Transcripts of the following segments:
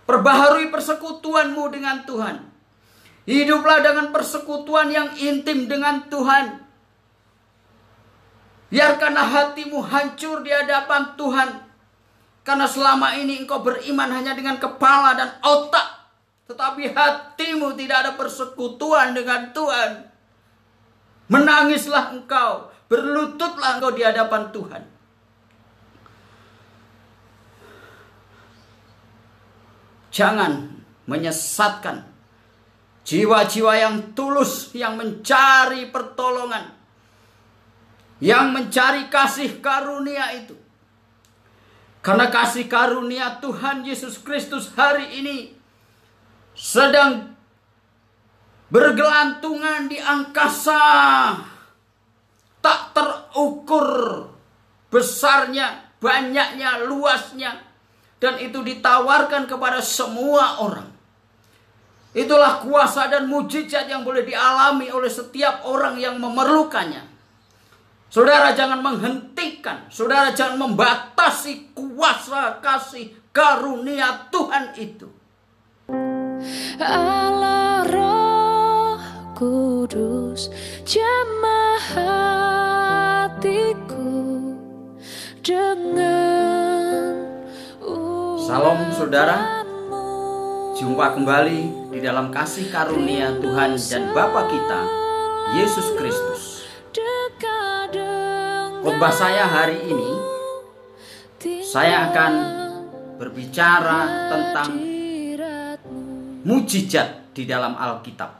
Perbaharui persekutuanmu dengan Tuhan. Hiduplah dengan persekutuan yang intim dengan Tuhan. Biarkanlah hatimu hancur di hadapan Tuhan. Karena selama ini engkau beriman hanya dengan kepala dan otak. Tetapi hatimu tidak ada persekutuan dengan Tuhan. Menangislah engkau. Berlututlah engkau di hadapan Tuhan. Jangan menyesatkan jiwa-jiwa yang tulus, yang mencari pertolongan, yang mencari kasih karunia itu. Karena kasih karunia Tuhan Yesus Kristus hari ini sedang bergelantungan di angkasa, tak terukur besarnya, banyaknya, luasnya, dan itu ditawarkan kepada semua orang. Itulah kuasa dan mujizat yang boleh dialami oleh setiap orang yang memerlukannya. Saudara jangan menghentikan, saudara jangan membatasi kuasa kasih karunia Tuhan itu. Allah Roh Kudus, jamah hatiku dengan Salam saudara, jumpa kembali di dalam kasih karunia Tuhan dan Bapa kita, Yesus Kristus. Khotbah saya hari ini, saya akan berbicara tentang mujizat di dalam Alkitab.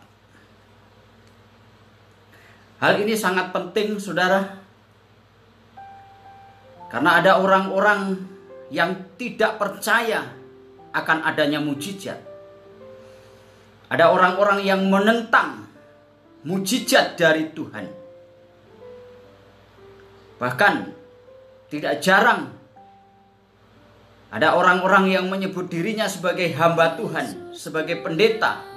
Hal ini sangat penting saudara, karena ada orang-orang yang tidak percaya akan adanya mujizat. Ada orang-orang yang menentang mujizat dari Tuhan. Bahkan tidak jarang ada orang-orang yang menyebut dirinya sebagai hamba Tuhan, sebagai pendeta.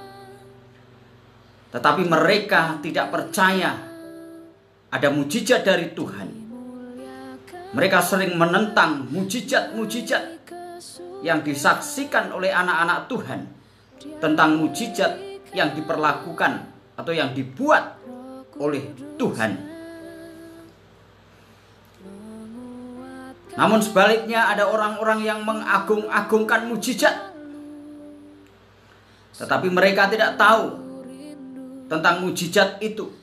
Tetapi mereka tidak percaya ada mujizat dari Tuhan. Mereka sering menentang mujizat-mujizat yang disaksikan oleh anak-anak Tuhan, tentang mujizat yang diperlakukan atau yang dibuat oleh Tuhan. Namun sebaliknya ada orang-orang yang mengagung-agungkan mujizat, tetapi mereka tidak tahu tentang mujizat itu.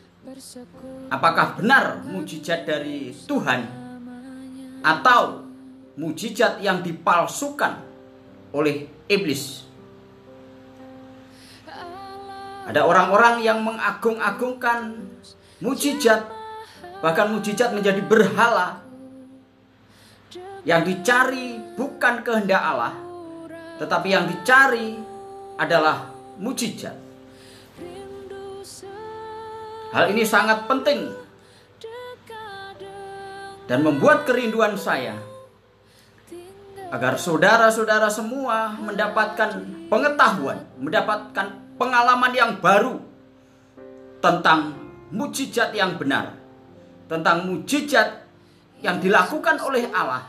Apakah benar mujizat dari Tuhan atau mujizat yang dipalsukan oleh iblis. Ada orang-orang yang mengagung-agungkan mujizat, bahkan mujizat menjadi berhala. Yang dicari bukan kehendak Allah, tetapi yang dicari adalah mujizat. Hal ini sangat penting dan membuat kerinduan saya agar saudara-saudara semua mendapatkan pengetahuan, mendapatkan pengalaman yang baru tentang mujizat yang benar, tentang mujizat yang dilakukan oleh Allah,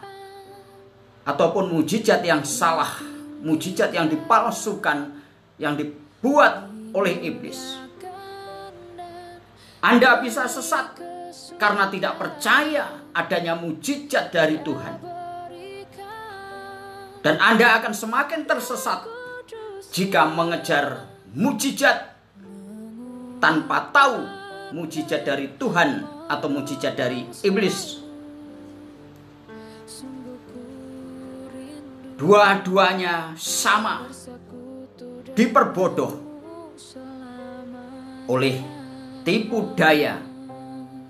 ataupun mujizat yang salah, mujizat yang dipalsukan, yang dibuat oleh iblis. Anda bisa sesat karena tidak percaya adanya mujizat dari Tuhan. Dan Anda akan semakin tersesat jika mengejar mujizat tanpa tahu mujizat dari Tuhan atau mujizat dari iblis. Dua-duanya sama, diperbodoh oleh tipu daya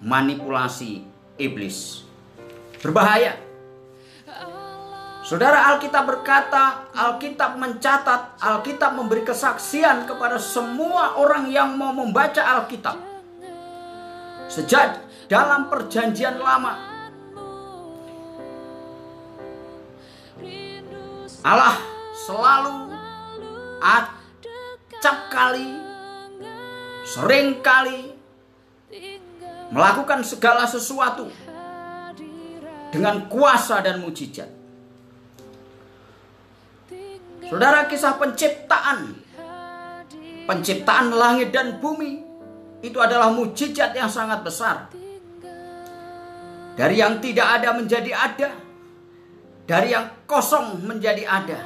manipulasi iblis. Berbahaya. Saudara, Alkitab berkata, Alkitab mencatat, Alkitab memberi kesaksian kepada semua orang yang mau membaca Alkitab. Sejak dalam perjanjian lama, Allah selalu acap kali, sering kali melakukan segala sesuatu dengan kuasa dan mujizat. Saudara, kisah penciptaan langit dan bumi itu adalah mukjizat yang sangat besar. Dari yang tidak ada menjadi ada, dari yang kosong menjadi ada.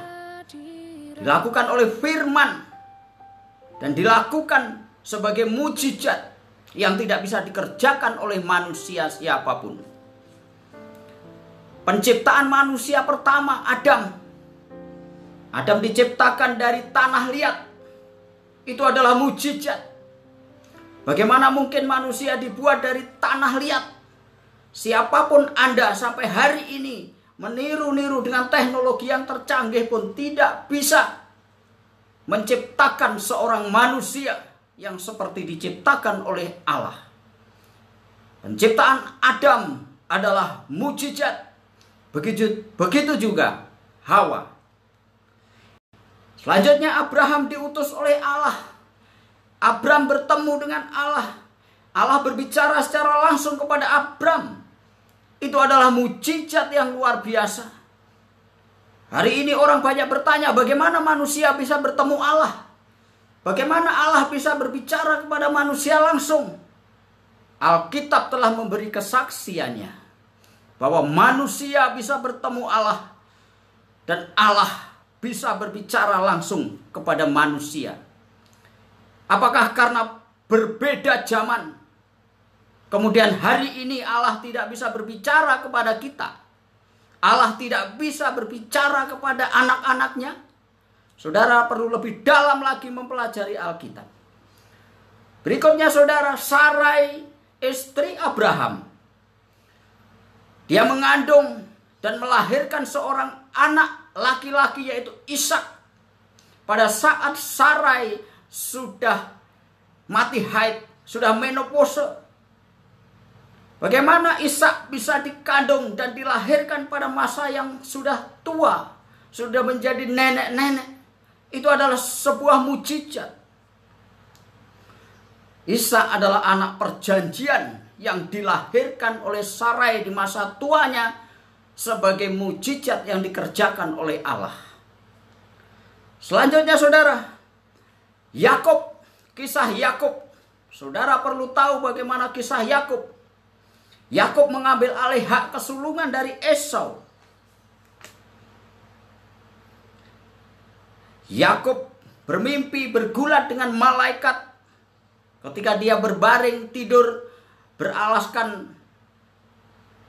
Dilakukan oleh firman dan dilakukan sebagai mukjizat yang tidak bisa dikerjakan oleh manusia siapapun. Penciptaan manusia pertama, Adam. Adam diciptakan dari tanah liat. Itu adalah mukjizat. Bagaimana mungkin manusia dibuat dari tanah liat? Siapapun Anda sampai hari ini meniru-niru dengan teknologi yang tercanggih pun tidak bisa menciptakan seorang manusia yang seperti diciptakan oleh Allah. Penciptaan Adam adalah mukjizat. Begitu juga Hawa. Selanjutnya Abraham diutus oleh Allah. Abraham bertemu dengan Allah. Allah berbicara secara langsung kepada Abraham. Itu adalah mukjizat yang luar biasa. Hari ini orang banyak bertanya, bagaimana manusia bisa bertemu Allah? Bagaimana Allah bisa berbicara kepada manusia langsung? Alkitab telah memberi kesaksiannya bahwa manusia bisa bertemu Allah dan Allah bisa berbicara langsung kepada manusia. Apakah karena berbeda zaman, kemudian hari ini Allah tidak bisa berbicara kepada kita? Allah tidak bisa berbicara kepada anak-anaknya? Saudara perlu lebih dalam lagi mempelajari Alkitab. Berikutnya saudara, Sarai, istri Abraham. Dia mengandung dan melahirkan seorang anak laki-laki yaitu Ishak. Pada saat Sarai sudah mati haid, sudah menopause. Bagaimana Ishak bisa dikandung dan dilahirkan pada masa yang sudah tua, sudah menjadi nenek-nenek? Itu adalah sebuah mukjizat. Ishak adalah anak perjanjian yang dilahirkan oleh Sarai di masa tuanya sebagai mukjizat yang dikerjakan oleh Allah. Selanjutnya saudara, Yakub, kisah Yakub. Saudara perlu tahu bagaimana kisah Yakub. Yakub mengambil alih hak kesulungan dari Esau. Yakub bermimpi bergulat dengan malaikat ketika dia berbaring tidur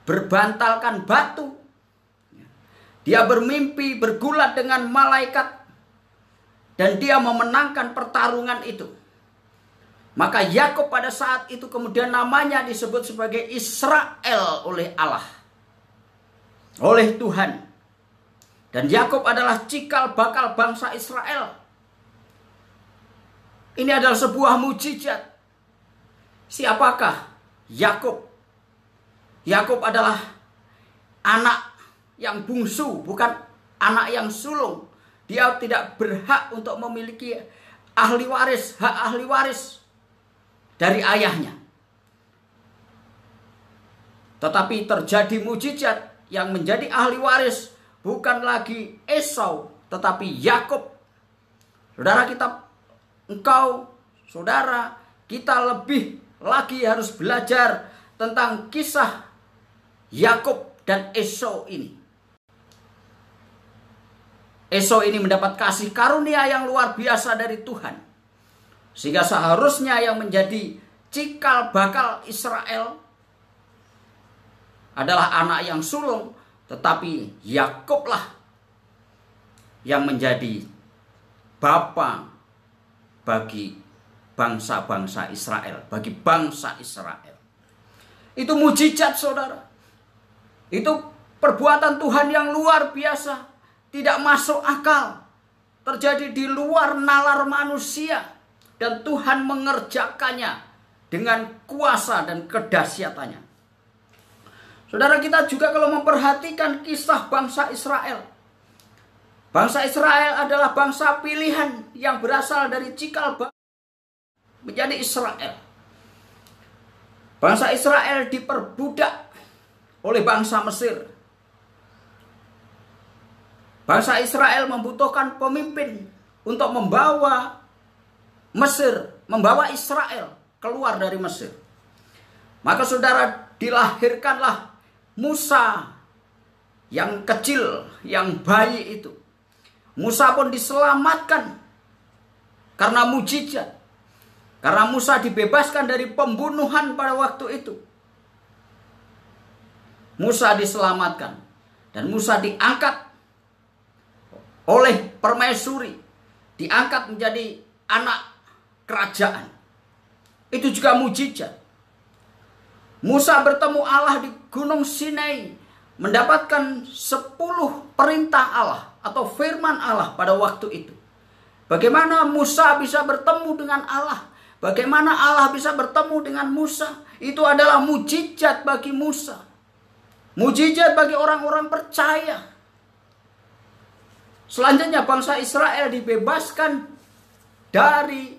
berbantalkan batu. Dia bermimpi bergulat dengan malaikat dan dia memenangkan pertarungan itu. Maka Yakub pada saat itu kemudian namanya disebut sebagai Israel oleh Allah, oleh Tuhan. Dan Yakub adalah cikal bakal bangsa Israel. Ini adalah sebuah mukjizat. Siapakah Yakub? Yakub adalah anak yang bungsu, bukan anak yang sulung. Dia tidak berhak untuk memiliki hak ahli waris dari ayahnya. Tetapi terjadi mukjizat yang menjadi ahli waris bukan lagi Esau, tetapi Yakub. Saudara, kita lebih lagi harus belajar tentang kisah Yakub dan Esau ini. Esau ini mendapat kasih karunia yang luar biasa dari Tuhan. Sehingga seharusnya yang menjadi cikal bakal Israel adalah anak yang sulung, tetapi Yakublah yang menjadi bapa bagi bangsa-bangsa Israel, bagi bangsa Israel. Itu mukjizat saudara. Itu perbuatan Tuhan yang luar biasa, tidak masuk akal, terjadi di luar nalar manusia. Dan Tuhan mengerjakannya dengan kuasa dan kedahsyatannya. Saudara, kita juga kalau memperhatikan kisah bangsa Israel. Bangsa Israel adalah bangsa pilihan yang berasal dari cikal bakal menjadi Israel. Bangsa Israel diperbudak oleh bangsa Mesir. Bangsa Israel membutuhkan pemimpin untuk membawa Israel keluar dari Mesir. Maka saudara, dilahirkanlah Musa yang kecil, yang bayi itu. Musa pun diselamatkan karena mujizat. Karena Musa dibebaskan dari pembunuhan pada waktu itu. Musa diselamatkan. Dan Musa diangkat oleh permaisuri. Diangkat menjadi anak kerajaan. Itu juga mujizat. Musa bertemu Allah di Gunung Sinai, mendapatkan 10 perintah Allah atau firman Allah pada waktu itu. Bagaimana Musa bisa bertemu dengan Allah? Bagaimana Allah bisa bertemu dengan Musa? Itu adalah mujizat bagi Musa. Mujizat bagi orang-orang percaya. Selanjutnya bangsa Israel dibebaskan dari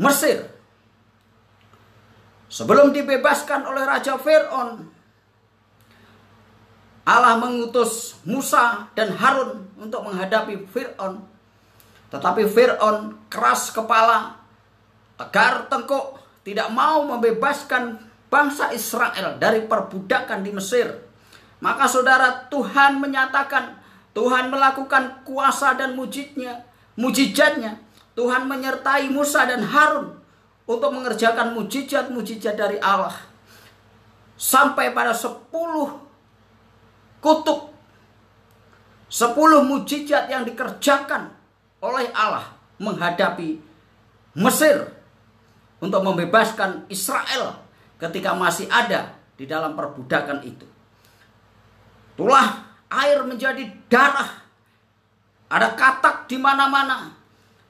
Mesir. Sebelum dibebaskan oleh Raja Fir'aun, Allah mengutus Musa dan Harun untuk menghadapi Fir'aun. Tetapi Fir'aun keras kepala, tegar tengkuk, tidak mau membebaskan bangsa Israel dari perbudakan di Mesir. Maka saudara, Tuhan menyatakan, Tuhan melakukan kuasa dan mujizatnya. Tuhan menyertai Musa dan Harun untuk mengerjakan mujizat-mujizat dari Allah. Sampai pada 10 kutub, 10 mujizat yang dikerjakan oleh Allah menghadapi Mesir untuk membebaskan Israel ketika masih ada di dalam perbudakan itu. Itulah air menjadi darah. Ada katak di mana-mana,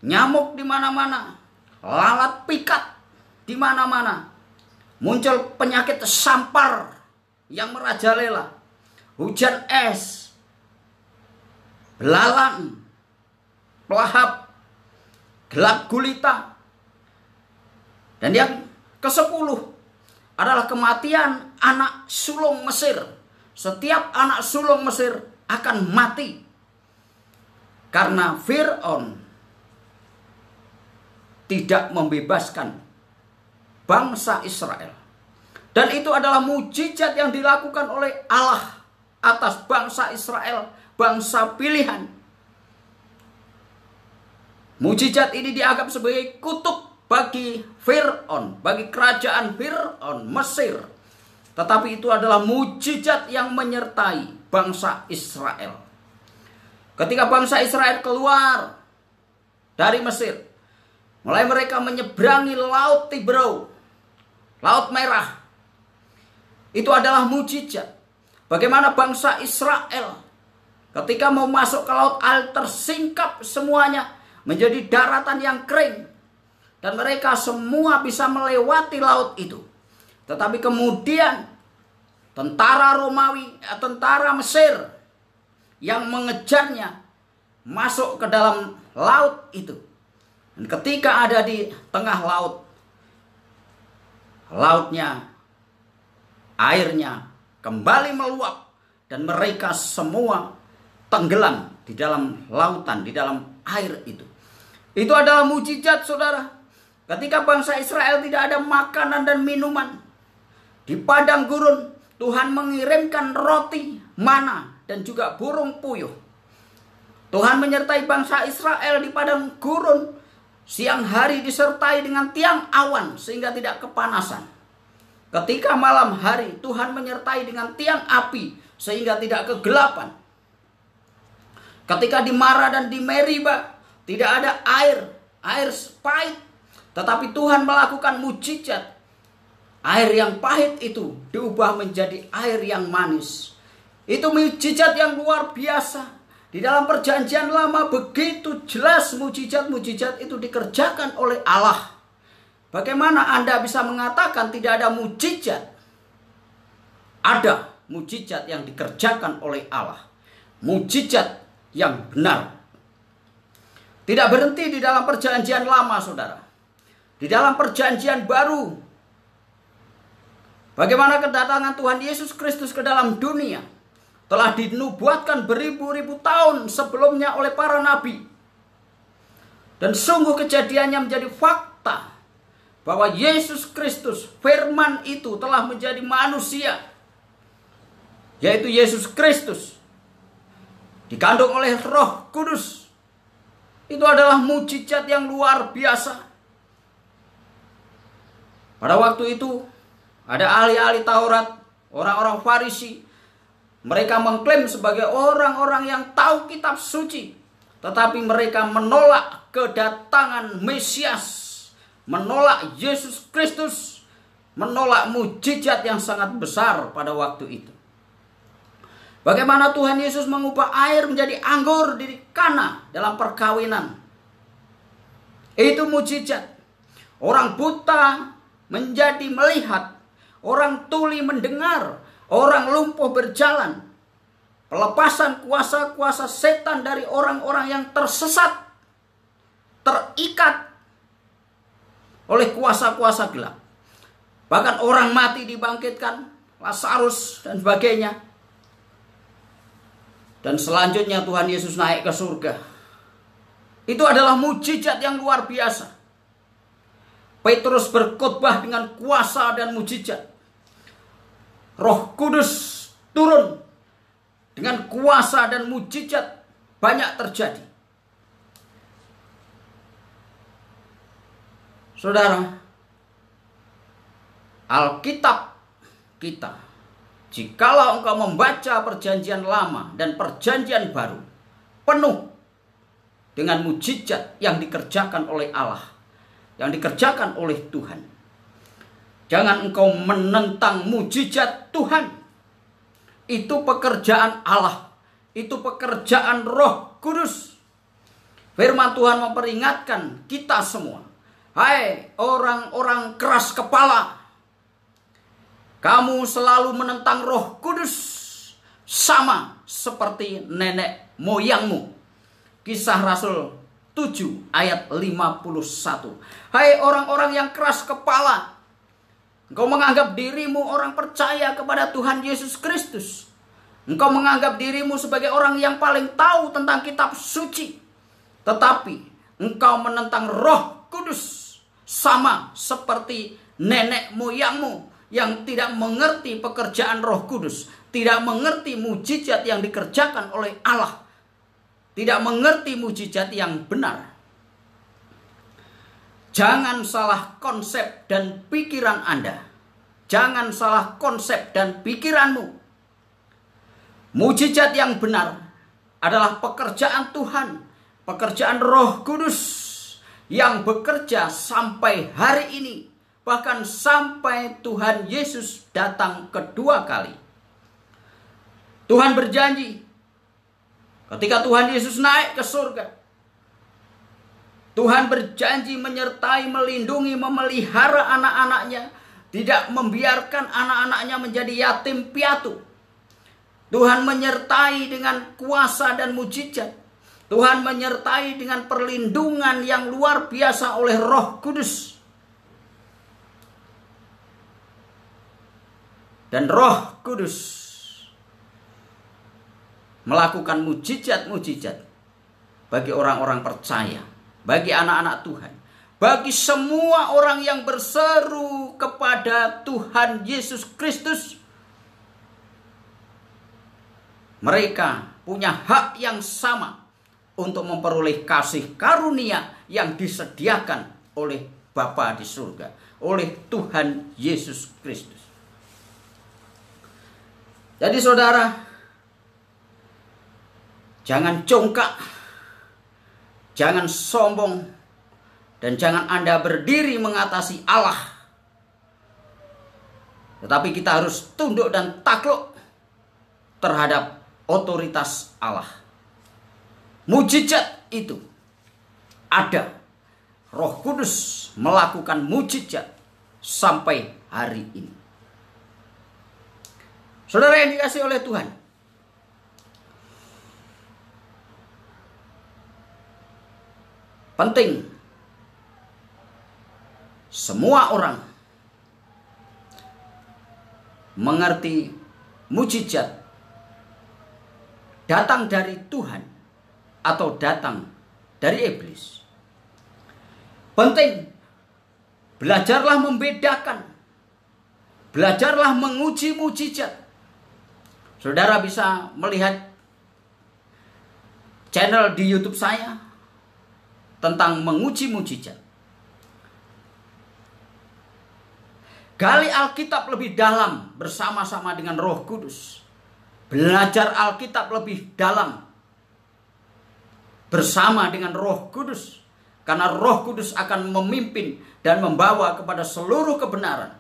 nyamuk di mana-mana, lalat pikat di mana-mana. Muncul penyakit sampar yang merajalela. Hujan es, belalang, pelahap, gelap gulita. Dan yang ke-10 adalah kematian anak sulung Mesir. Setiap anak sulung Mesir akan mati karena Fir'aun tidak membebaskan bangsa Israel. Dan itu adalah mujizat yang dilakukan oleh Allah atas bangsa Israel, bangsa pilihan. Mujizat ini dianggap sebagai kutuk bagi Fir'aun, bagi kerajaan Fir'aun, Mesir. Tetapi itu adalah mujizat yang menyertai bangsa Israel. Ketika bangsa Israel keluar dari Mesir, mulai mereka menyeberangi Laut Tiberau, Laut Merah. Itu adalah mujizat. Bagaimana bangsa Israel ketika mau masuk ke laut, air tersingkap semuanya menjadi daratan yang kering. Dan mereka semua bisa melewati laut itu. Tetapi kemudian tentara Romawi, tentara Mesir yang mengejarnya masuk ke dalam laut itu. Dan ketika ada di tengah laut, lautnya, airnya kembali meluap. Dan mereka semua tenggelam di dalam lautan, di dalam air itu. Itu adalah mujizat, saudara. Ketika bangsa Israel tidak ada makanan dan minuman, di padang gurun Tuhan mengirimkan roti, mana, dan juga burung puyuh. Tuhan menyertai bangsa Israel di padang gurun. Siang hari disertai dengan tiang awan sehingga tidak kepanasan. Ketika malam hari Tuhan menyertai dengan tiang api sehingga tidak kegelapan. Ketika di Mara dan di Meriba tidak ada air pahit. Tetapi Tuhan melakukan mujizat. Air yang pahit itu diubah menjadi air yang manis. Itu mujizat yang luar biasa. Di dalam perjanjian lama begitu jelas mujizat-mujizat itu dikerjakan oleh Allah. Bagaimana Anda bisa mengatakan tidak ada mujizat? Ada mujizat yang dikerjakan oleh Allah. Mujizat yang benar. Tidak berhenti di dalam perjanjian lama, saudara. Di dalam perjanjian baru, bagaimana kedatangan Tuhan Yesus Kristus ke dalam dunia telah dinubuatkan beribu-ribu tahun sebelumnya oleh para nabi. Dan sungguh kejadiannya menjadi fakta bahwa Yesus Kristus, firman itu telah menjadi manusia, yaitu Yesus Kristus, dikandung oleh Roh Kudus. Itu adalah mujizat yang luar biasa. Pada waktu itu ada ahli-ahli Taurat, orang-orang Farisi. Mereka mengklaim sebagai orang-orang yang tahu kitab suci, tetapi mereka menolak kedatangan Mesias, menolak Yesus Kristus, menolak mujizat yang sangat besar pada waktu itu. Bagaimana Tuhan Yesus mengubah air menjadi anggur di Kana dalam perkawinan. Itu mujizat. Orang buta menjadi melihat, orang tuli mendengar, orang lumpuh berjalan. Pelepasan kuasa-kuasa setan dari orang-orang yang tersesat, terikat oleh kuasa-kuasa gelap. Bahkan orang mati dibangkitkan, Lazarus dan sebagainya. Dan selanjutnya Tuhan Yesus naik ke surga. Itu adalah mujizat yang luar biasa. Petrus berkhotbah dengan kuasa dan mujizat. Roh Kudus turun dengan kuasa dan mujizat banyak terjadi. Saudara, Alkitab kita, jikalau engkau membaca perjanjian lama dan perjanjian baru, penuh dengan mujizat yang dikerjakan oleh Allah, yang dikerjakan oleh Tuhan. Jangan engkau menentang mujizat Tuhan. Itu pekerjaan Allah, itu pekerjaan Roh Kudus. Firman Tuhan memperingatkan kita semua. Hai orang-orang keras kepala, kamu selalu menentang Roh Kudus, sama seperti nenek moyangmu. Kisah Rasul 7 ayat 51. Hai orang-orang yang keras kepala, engkau menganggap dirimu orang percaya kepada Tuhan Yesus Kristus. Engkau menganggap dirimu sebagai orang yang paling tahu tentang kitab suci. Tetapi engkau menentang Roh Kudus, sama seperti nenek moyangmu yang tidak mengerti pekerjaan Roh Kudus, tidak mengerti mujizat yang dikerjakan oleh Allah, tidak mengerti mujizat yang benar. Jangan salah konsep dan pikiran Anda. Jangan salah konsep dan pikiranmu. Mujizat yang benar adalah pekerjaan Tuhan, pekerjaan Roh Kudus yang bekerja sampai hari ini, bahkan sampai Tuhan Yesus datang kedua kali. Tuhan berjanji ketika Tuhan Yesus naik ke surga, Tuhan berjanji menyertai, melindungi, memelihara anak-anaknya, tidak membiarkan anak-anaknya menjadi yatim piatu. Tuhan menyertai dengan kuasa dan mujizat. Tuhan menyertai dengan perlindungan yang luar biasa oleh Roh Kudus. Dan Roh Kudus melakukan mujizat-mujizat bagi orang-orang percaya, bagi anak-anak Tuhan, bagi semua orang yang berseru kepada Tuhan Yesus Kristus. Mereka punya hak yang sama untuk memperoleh kasih karunia yang disediakan oleh Bapa di surga, oleh Tuhan Yesus Kristus. Jadi saudara, jangan congkak, jangan sombong, dan jangan Anda berdiri mengatasi Allah. Tetapi kita harus tunduk dan takluk terhadap otoritas Allah. Mujizat itu ada. Roh Kudus melakukan mujizat sampai hari ini. Saudara yang dikasihi oleh Tuhan, penting semua orang mengerti mujizat datang dari Tuhan atau datang dari iblis. Penting, belajarlah membedakan. Belajarlah menguji mujizat. Saudara bisa melihat channel di YouTube saya tentang menguji mujizat. Gali Alkitab lebih dalam bersama-sama dengan Roh Kudus. Belajar Alkitab lebih dalam bersama dengan Roh Kudus. Karena Roh Kudus akan memimpin dan membawa kepada seluruh kebenaran.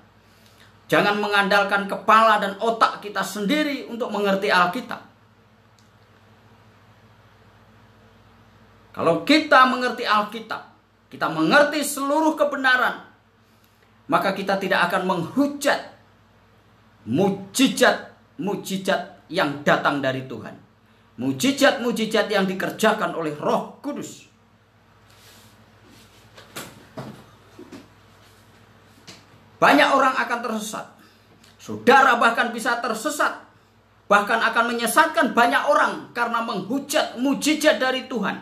Jangan mengandalkan kepala dan otak kita sendiri untuk mengerti Alkitab. Kalau kita mengerti Alkitab, kita mengerti seluruh kebenaran, maka kita tidak akan menghujat mujizat-mujizat yang datang dari Tuhan. Mujizat-mujizat yang dikerjakan oleh Roh Kudus. Banyak orang akan tersesat. Saudara bahkan bisa tersesat. Bahkan akan menyesatkan banyak orang karena menghujat mujizat dari Tuhan.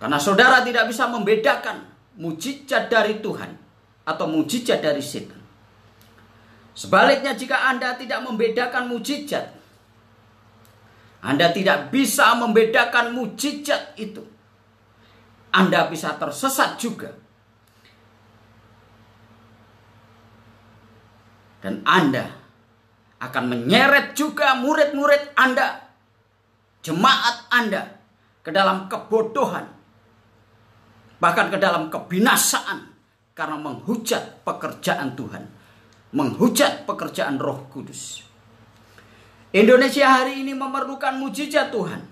Karena saudara tidak bisa membedakan mujizat dari Tuhan atau mujizat dari setan. Sebaliknya, jika Anda tidak membedakan mujizat, Anda tidak bisa membedakan mujizat itu, Anda bisa tersesat juga. Dan Anda akan menyeret juga murid-murid Anda, jemaat Anda, ke dalam kebodohan, bahkan ke dalam kebinasaan, karena menghujat pekerjaan Tuhan, menghujat pekerjaan Roh Kudus. Indonesia hari ini memerlukan mujizat Tuhan.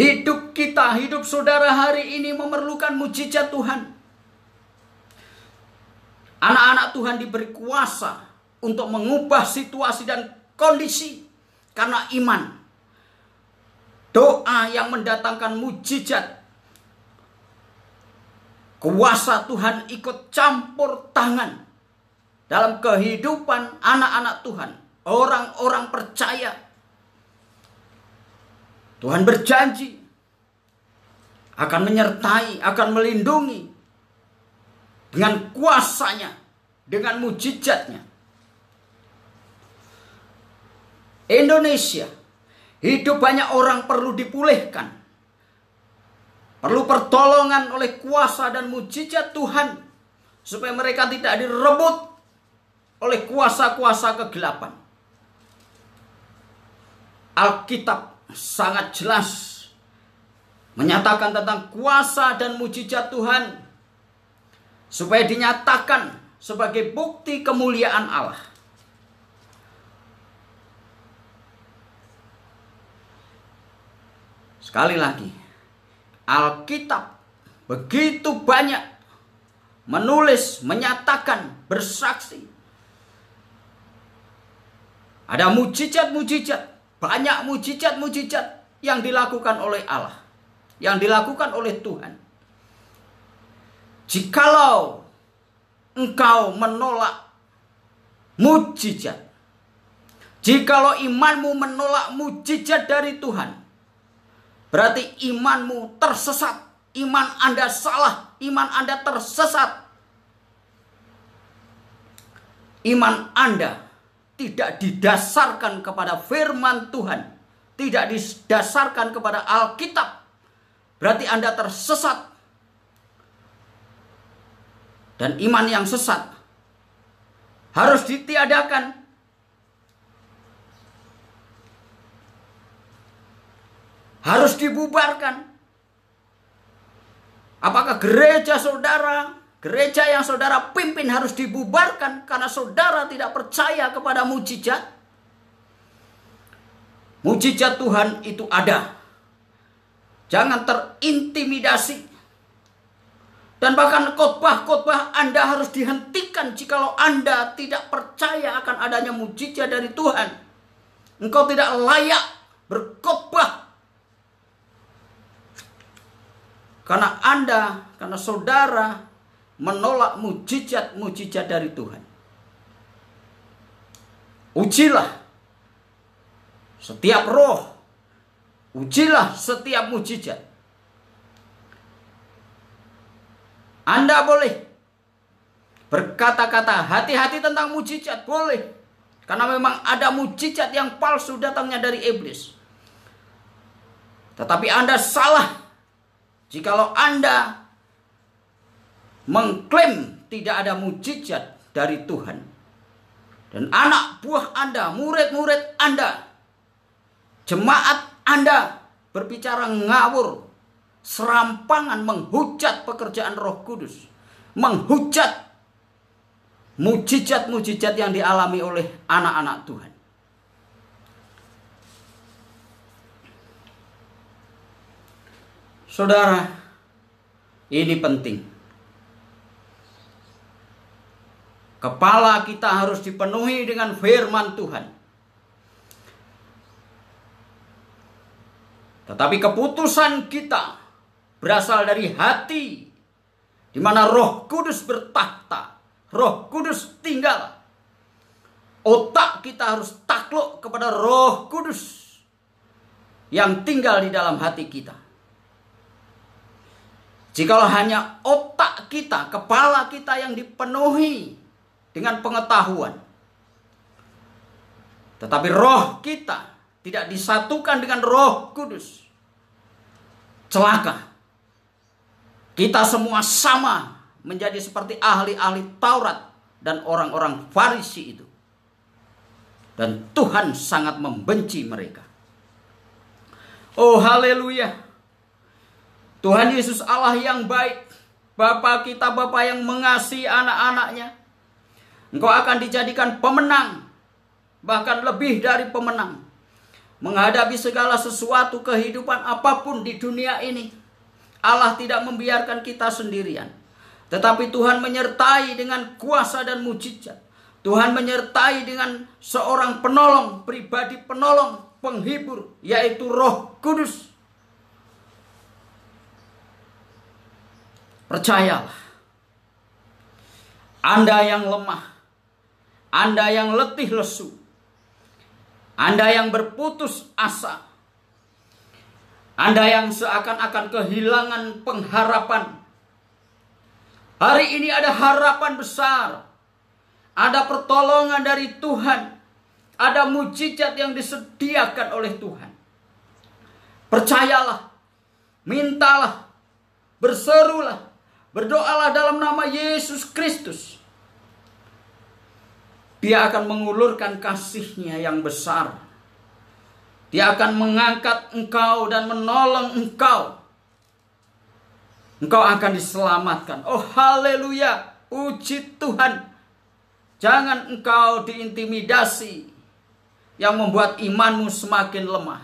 Hidup kita, hidup saudara hari ini memerlukan mujizat Tuhan. Anak-anak Tuhan diberi kuasa untuk mengubah situasi dan kondisi karena iman. Doa yang mendatangkan mujizat. Kuasa Tuhan ikut campur tangan dalam kehidupan anak-anak Tuhan, orang-orang percaya. Tuhan berjanji akan menyertai, akan melindungi dengan kuasanya, dengan mujizatnya. Indonesia, hidup banyak orang perlu dipulihkan. Perlu pertolongan oleh kuasa dan mujizat Tuhan. Supaya mereka tidak direbut oleh kuasa-kuasa kegelapan. Alkitab sangat jelas menyatakan tentang kuasa dan mujizat Tuhan. Supaya dinyatakan sebagai bukti kemuliaan Allah. Sekali lagi, Alkitab begitu banyak menulis, menyatakan, bersaksi. Ada mujizat-mujizat, banyak mujizat-mujizat yang dilakukan oleh Allah, yang dilakukan oleh Tuhan. Jikalau engkau menolak mujizat, jikalau imanmu menolak mujizat dari Tuhan, berarti imanmu tersesat, iman Anda salah, iman Anda tersesat. Iman Anda tidak didasarkan kepada firman Tuhan, tidak didasarkan kepada Alkitab, berarti Anda tersesat. Dan iman yang sesat harus ditiadakan. Harus dibubarkan. Apakah gereja saudara, gereja yang saudara pimpin harus dibubarkan karena saudara tidak percaya kepada mujizat? Mujizat Tuhan itu ada. Jangan terintimidasi. Dan bahkan khotbah-khotbah Anda harus dihentikan jikalau Anda tidak percaya akan adanya mujizat dari Tuhan. Engkau tidak layak berkhotbah. Karena karena saudara menolak mujizat-mujizat dari Tuhan. Ujilah setiap roh, ujilah setiap mujizat. Anda boleh berkata-kata hati-hati tentang mujizat, boleh. Karena memang ada mujizat yang palsu datangnya dari iblis. Tetapi Anda salah jikalau Anda mengklaim tidak ada mujizat dari Tuhan. Dan anak buah Anda, murid-murid Anda, jemaat Anda berbicara ngawur, serampangan, menghujat pekerjaan Roh Kudus, menghujat mujizat-mujizat yang dialami oleh anak-anak Tuhan. Saudara, ini penting. Kepala kita harus dipenuhi dengan firman Tuhan. Tetapi keputusan kita berasal dari hati, di mana Roh Kudus bertahta, Roh Kudus tinggal. Otak kita harus takluk kepada Roh Kudus yang tinggal di dalam hati kita. Jikalau hanya otak kita, kepala kita yang dipenuhi dengan pengetahuan, tetapi roh kita tidak disatukan dengan Roh Kudus, celaka. Kita semua sama menjadi seperti ahli-ahli Taurat dan orang-orang Farisi itu. Dan Tuhan sangat membenci mereka. Oh haleluya. Tuhan Yesus Allah yang baik, Bapa kita, Bapa yang mengasihi anak-anaknya. Engkau akan dijadikan pemenang, bahkan lebih dari pemenang, menghadapi segala sesuatu kehidupan apapun di dunia ini. Allah tidak membiarkan kita sendirian, tetapi Tuhan menyertai dengan kuasa dan mujizat. Tuhan menyertai dengan seorang penolong, pribadi penolong, penghibur, yaitu Roh Kudus. Percayalah, Anda yang lemah, Anda yang letih lesu, Anda yang berputus asa, Anda yang seakan-akan kehilangan pengharapan. Hari ini ada harapan besar, ada pertolongan dari Tuhan, ada mujizat yang disediakan oleh Tuhan. Percayalah, mintalah, berserulah, berdoalah dalam nama Yesus Kristus. Dia akan mengulurkan kasih-Nya yang besar. Dia akan mengangkat engkau dan menolong engkau. Engkau akan diselamatkan. Oh haleluya, puji Tuhan. Jangan engkau diintimidasi yang membuat imanmu semakin lemah.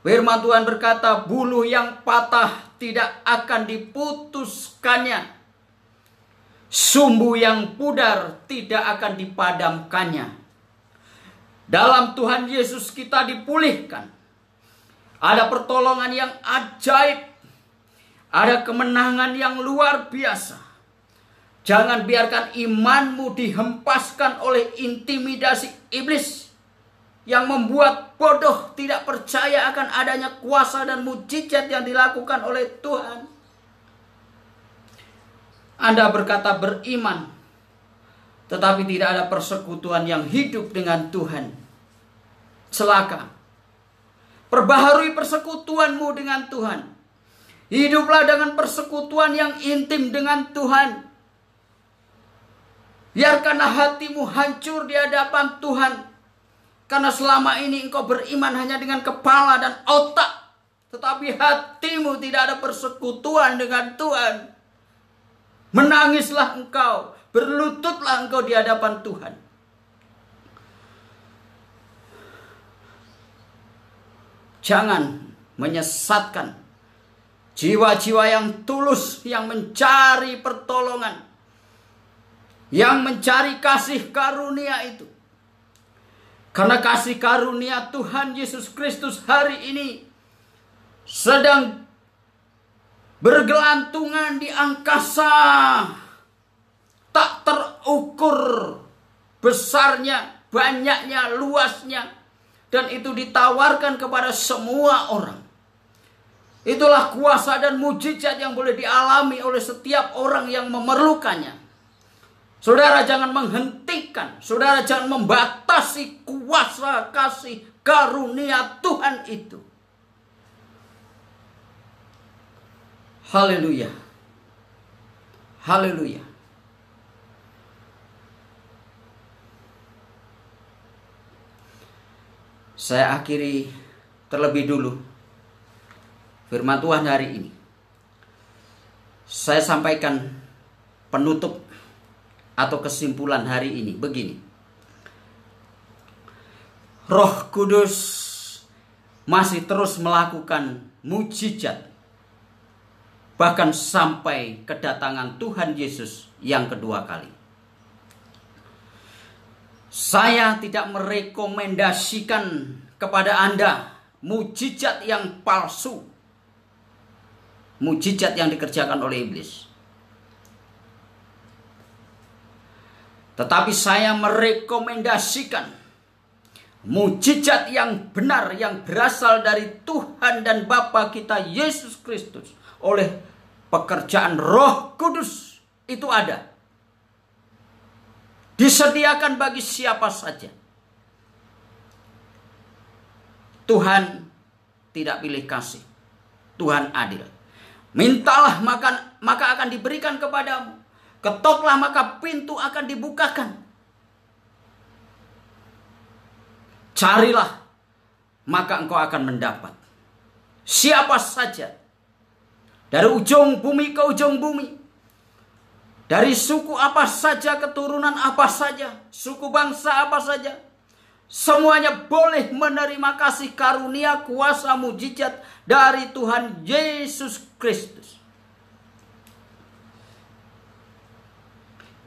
Firman Tuhan berkata, buluh yang patah tidak akan diputuskannya. Sumbu yang pudar tidak akan dipadamkannya. Dalam Tuhan Yesus kita dipulihkan. Ada pertolongan yang ajaib. Ada kemenangan yang luar biasa. Jangan biarkan imanmu dihempaskan oleh intimidasi iblis yang membuat bodoh, tidak percaya akan adanya kuasa dan mujizat yang dilakukan oleh Tuhan. Anda berkata beriman, tetapi tidak ada persekutuan yang hidup dengan Tuhan. Celaka. Perbaharui persekutuanmu dengan Tuhan. Hiduplah dengan persekutuan yang intim dengan Tuhan. Biarkanlah hatimu hancur di hadapan Tuhan. Karena selama ini engkau beriman hanya dengan kepala dan otak. Tetapi hatimu tidak ada persekutuan dengan Tuhan. Menangislah engkau. Berlututlah engkau di hadapan Tuhan. Jangan menyesatkan jiwa-jiwa yang tulus, yang mencari pertolongan, yang mencari kasih karunia itu. Karena kasih karunia Tuhan Yesus Kristus hari ini sedang bergelantungan di angkasa. Tak terukur besarnya, banyaknya, luasnya. dan itu ditawarkan kepada semua orang. Itulah kuasa dan mujizat yang boleh dialami oleh setiap orang yang memerlukannya. Saudara jangan menghentikan, saudara jangan membatasi kuasa kasih karunia Tuhan itu. Haleluya. Haleluya. Saya akhiri terlebih dulu firman Tuhan hari ini. Saya sampaikan penutup atau kesimpulan hari ini begini. Roh Kudus masih terus melakukan mujizat, bahkan sampai kedatangan Tuhan Yesus yang kedua kali. Saya tidak merekomendasikan kepada Anda mujizat yang palsu, mujizat yang dikerjakan oleh iblis. Tetapi saya merekomendasikan mujizat yang benar yang berasal dari Tuhan dan Bapa kita Yesus Kristus oleh pekerjaan Roh Kudus. Itu ada, disediakan bagi siapa saja. Tuhan tidak pilih kasih, Tuhan adil. Mintalah maka akan diberikan kepadamu. Ketoklah maka pintu akan dibukakan. Carilah maka engkau akan mendapat. Siapa saja, dari ujung bumi ke ujung bumi, dari suku apa saja, keturunan apa saja, suku bangsa apa saja, semuanya boleh menerima kasih karunia kuasa mujizat dari Tuhan Yesus Kristus.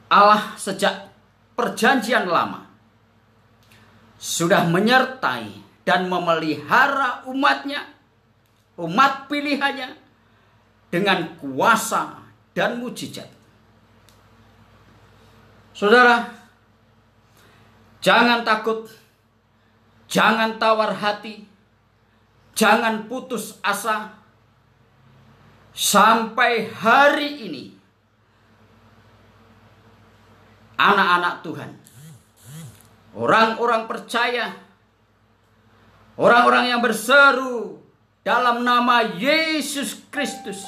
Allah sejak perjanjian lama sudah menyertai dan memelihara umatnya, umat pilihannya, dengan kuasa dan mujizat. Saudara, jangan takut, jangan tawar hati, jangan putus asa. Sampai hari ini, anak-anak Tuhan, orang-orang percaya, orang-orang yang berseru dalam nama Yesus Kristus,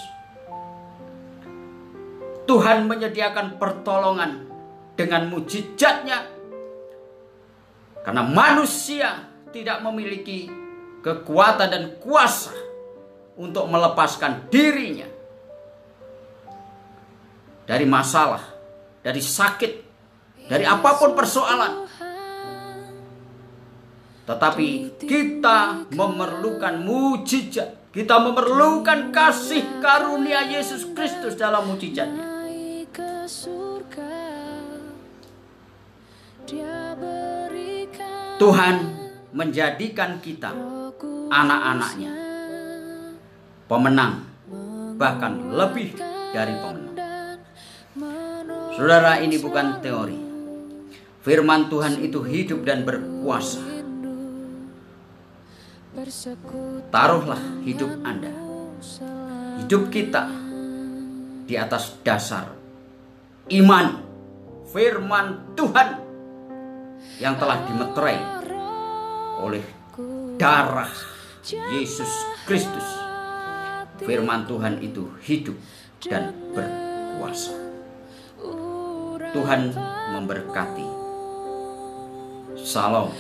Tuhan menyediakan pertolongan dengan mujizatnya, karena manusia tidak memiliki kekuatan dan kuasa untuk melepaskan dirinya dari masalah, dari sakit, dari apapun persoalan. Tetapi kita memerlukan mujizat, kita memerlukan kasih karunia Yesus Kristus dalam mujizatnya. Tuhan menjadikan kita anak-anaknya pemenang, bahkan lebih dari pemenang. Saudara, ini bukan teori. Firman Tuhan itu hidup dan berkuasa. Taruhlah hidup Anda, hidup kita, di atas dasar iman firman Tuhan yang telah dimeterai oleh darah Yesus Kristus. Firman Tuhan itu hidup dan berkuasa. Tuhan memberkati. Shalom.